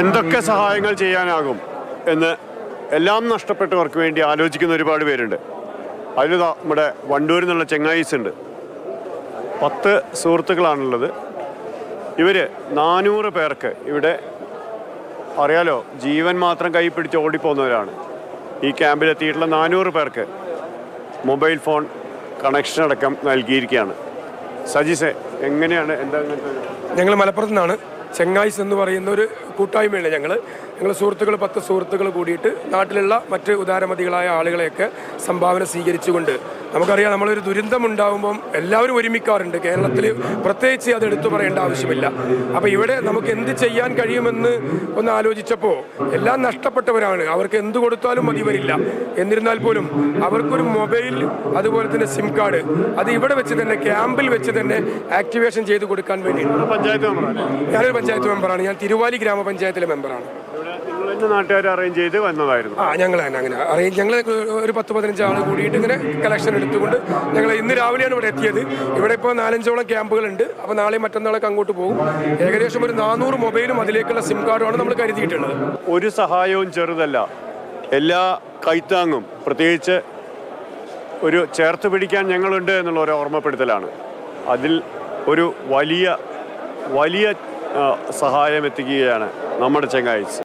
എന്തൊക്കെ സഹായങ്ങൾ ചെയ്യാനാകും എന്ന് എല്ലാം നഷ്ടപ്പെട്ടവർക്ക് വേണ്ടി ആലോചിക്കുന്ന ഒരുപാട് പേരുണ്ട്. അതിൽ നമ്മുടെ വണ്ടൂരിൽ നിന്നുള്ള ചെങ്ങായിസ് ഉണ്ട്. 10 സുഹൃത്തുക്കളാണുള്ളത്. ഇവർ 400 പേർക്ക് ഇവിടെ അറിയാലോ, ജീവൻ മാത്രം കൈ പിടിച്ച് ഓടിപ്പോകുന്നവരാണ്. ഈ ക്യാമ്പിലെത്തിയിട്ടുള്ള 400 പേർക്ക് മൊബൈൽ ഫോൺ കണക്ഷൻ അടക്കം നൽകിയിരിക്കുകയാണ്. സജീസെ, എങ്ങനെയാണ് എന്താ? ഞങ്ങൾ മലപ്പുറത്ത് നിന്നാണ്. ചെങ്ങായിസ് എന്ന് പറയുന്ന ഒരു കൂട്ടായ്മയാണ് ഞങ്ങൾ സുഹൃത്തുക്കൾ 10 സുഹൃത്തുക്കൾ കൂടിയിട്ട് നാട്ടിലുള്ള മറ്റ് ഉദാരമതികളായ ആളുകളെയൊക്കെ സംഭാവന സ്വീകരിച്ചുകൊണ്ട്, നമുക്കറിയാം നമ്മളൊരു ദുരന്തം ഉണ്ടാകുമ്പം എല്ലാവരും ഒരുമിക്കാറുണ്ട്. കേരളത്തിൽ പ്രത്യേകിച്ച് അത് എടുത്തു പറയേണ്ട ആവശ്യമില്ല. അപ്പോൾ ഇവിടെ നമുക്ക് എന്ത് ചെയ്യാൻ കഴിയുമെന്ന് ഒന്ന് ആലോചിച്ചപ്പോൾ എല്ലാം നഷ്ടപ്പെട്ടവരാണ്. അവർക്ക് എന്ത് കൊടുത്താലും മതി വരില്ല. എന്നിരുന്നാൽ പോലും അവർക്കൊരു മൊബൈൽ, അതുപോലെ തന്നെ സിം കാർഡ്, അത് ഇവിടെ വെച്ച് തന്നെ ക്യാമ്പിൽ വെച്ച് തന്നെ ആക്ടിവേഷൻ ചെയ്ത് കൊടുക്കാൻ വേണ്ടിയിട്ട്. പഞ്ചായത്ത് മെമ്പറാണ്? ഞാനൊരു പഞ്ചായത്ത് മെമ്പറാണ്. ഞാൻ തിരുവാലി ഗ്രാമപഞ്ചായത്തിലെ മെമ്പറാണ്. നാട്ടുകാർ അറേഞ്ച് ചെയ്ത് വന്നതായിരുന്നു. ഞങ്ങൾ തന്നെ അങ്ങനെ അറേഞ്ച്, ഞങ്ങൾ ഒരു 10-15 ആൾ കൂടിയിട്ട് ഇങ്ങനെ കളക്ഷൻ എടുത്തുകൊണ്ട് ഞങ്ങൾ ഇന്ന് രാവിലെയാണ് ഇവിടെ എത്തിയത്. ഇവിടെ ഇപ്പോൾ 4-5ഓളം ക്യാമ്പുകളുണ്ട്. അപ്പോൾ നാളെ മറ്റന്നാളൊക്കെ അങ്ങോട്ട് പോകും. ഏകദേശം ഒരു 400 മൊബൈലും അതിലേക്കുള്ള സിം കാർഡുമാണ് നമ്മൾ കരുതിയിട്ടുള്ളത്. ഒരു സഹായവും ചെറുതല്ല. എല്ലാ കൈത്താങ്ങും, പ്രത്യേകിച്ച് ഒരു ചേർത്ത് പിടിക്കാൻ ഞങ്ങളുണ്ട് എന്നുള്ള ഒരു ഓർമ്മപ്പെടുത്തലാണ്. അതിൽ ഒരു വലിയ സഹായം എത്തിക്കുകയാണ് നമ്മുടെ ചെങ്ങായിസ്.